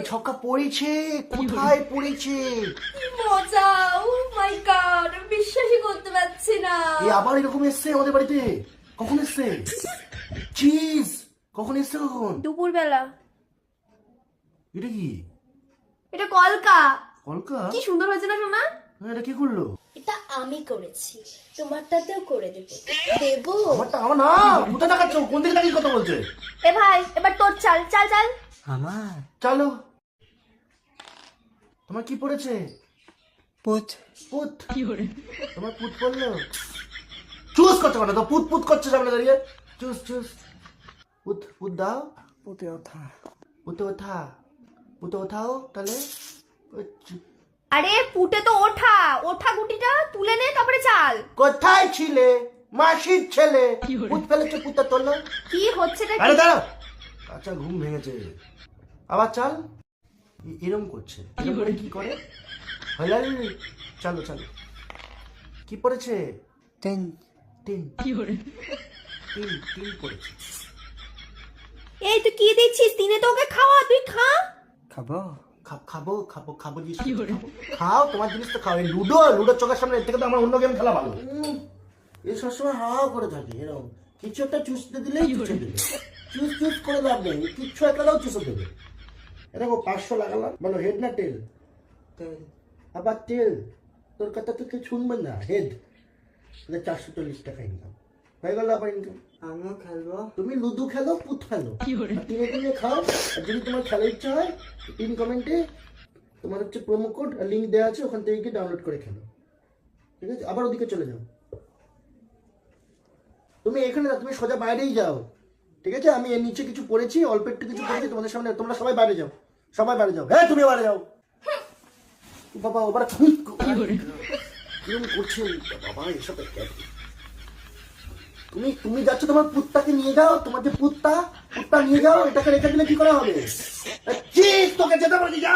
ছক্কা পড়েছে, কোথায় পড়েছে? মজা! ও মাই গড, বিশ্বাসই করতে পারছি না। আবার এরকম এসছে আমাদের বাড়িতে? কখন এসছে? চিজ কখন এসছে? কখন? দুপুরবেলা। এটা কি? এটা কলকা। কলকা? কি সুন্দর হয়েছে না সোনা? এটা কি করলো? এটা আমি করেছি, তোমারটাতেও করে দেবো। দেবো? আমারটা আমার না, কোথায় দেখাচ্ছ? কোন দিকে দাঁড়িয়ে কথা বলছে? এ ভাই, এবার তোর চাল চাল চাল। আমার চলো। তোমার কি পড়েছে? পুত পুত। তোমার পুত পড়লো? চুজ করছো কেন? তো পুত পুত করছো সামনে দাঁড়িয়ে। Choose choose. পুত পুত দাও। পুতে ওঠা পুতে ওঠা। পুতে ওঠাও তাহলে। আরে পুটে তো ওঠা, ওঠা গুটিটা তুলে নে তারপরে চাল। কোথায় ছিলে? মাসির ছেলে। পুত ফেলেছে, পুতটা তোলো। কি হচ্ছেটা আরে কি? দাঁড়া। আচ্ছা ঘুম ভেঙেছে। আবার চাল। এরম করছে। এরম করে কি করে? হলাল। চলো চলো। কি পড়েছে? তিন তিন। তিন তিন পড়েছে। এই তুই কি দিচ্ছিস? দিনে তো ওকে খাওয়া, তুই খা। খাবো খাবো খাবো খাবো জিনিস খাবো। খাও, তোমার জিনিস তো খাও। এই লুডো লুডোর চোখের সামনে এর থেকে তো আমার অন্য গেম খেলা ভালো। এ সবসময় হাওয়া করে থাকে এরকম। কিছু একটা চুষতে দিলেই চুষে দেবে। চুষ চুষ করে লাভ নেই, কিচ্ছু একটা দাও চুষে দেবে। দেখো 500 লাগালাম, বলো হেড না টেল? আবার টেল। তোর কথা তো কেউ শুনবে না। হেড 440 টাকা ইনকাম হয়ে গেল। আবার ইনকাম আমিও খেলবো। তুমি লুডো খেলো, পুত খেলো, টিনে টিনে খাও। আর যদি তোমার খেলার ইচ্ছা হয়, পিন কমেন্টে তোমার হচ্ছে প্রোমো কোড আর লিঙ্ক দেওয়া আছে, ওখান থেকে গিয়ে ডাউনলোড করে খেলো। ঠিক আছে? আবার ওদিকে চলে যাও। তুমি এখানে না, তুমি সোজা বাইরেই যাও। ঠিক আছে? আমি এর নিচে কিছু পড়েছি, অল্প একটু কিছু পড়েছি তোমাদের সামনে। তোমরা সবাই বাইরে যাও, সবাই বাইরে যাও। হ্যাঁ তুমি বাইরে যাও। বাবা ওবার কিরম করছে বাবা এসব? তুমি তুমি যাচ্ছ, তোমার পুত্তাকে নিয়ে যাও। তোমার যে পুত্তা নিয়ে যাও। এটাকে রেখে দিলে কি করা হবে? চিজ তোকে যেতে পারি, যা।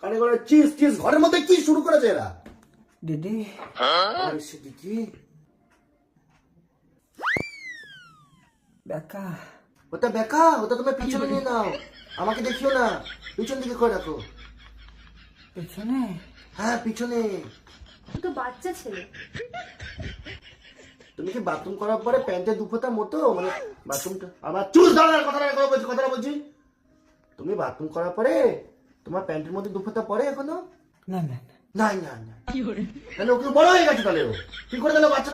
কানে করে চিজ চিজ। ঘরের মধ্যে কি শুরু করেছে এরা? দিদি দিদি বেকা ওটা বেকা, ওটা তুমি পিছনে নিয়ে নাও। আমাকে দেখিও না, পিছন দিকে করে রাখো। পেছনে হ্যাঁ পিছনে। তো বাচ্চা ছেলে। তুমি কি বাথরুম করার পরে প্যান্টের দুফোটা মতো, মানে বাথরুমটা আবার চুল দাঁড়ানোর কথাটা বলছি। তুমি বাথরুম করার পরে তোমার প্যান্টের মধ্যে দুফোটা পরে এখনো? না না না না না। তাহলে ওকে বড় হয়ে গেছে, তাহলে ও কি করে দিল বাচ্চা?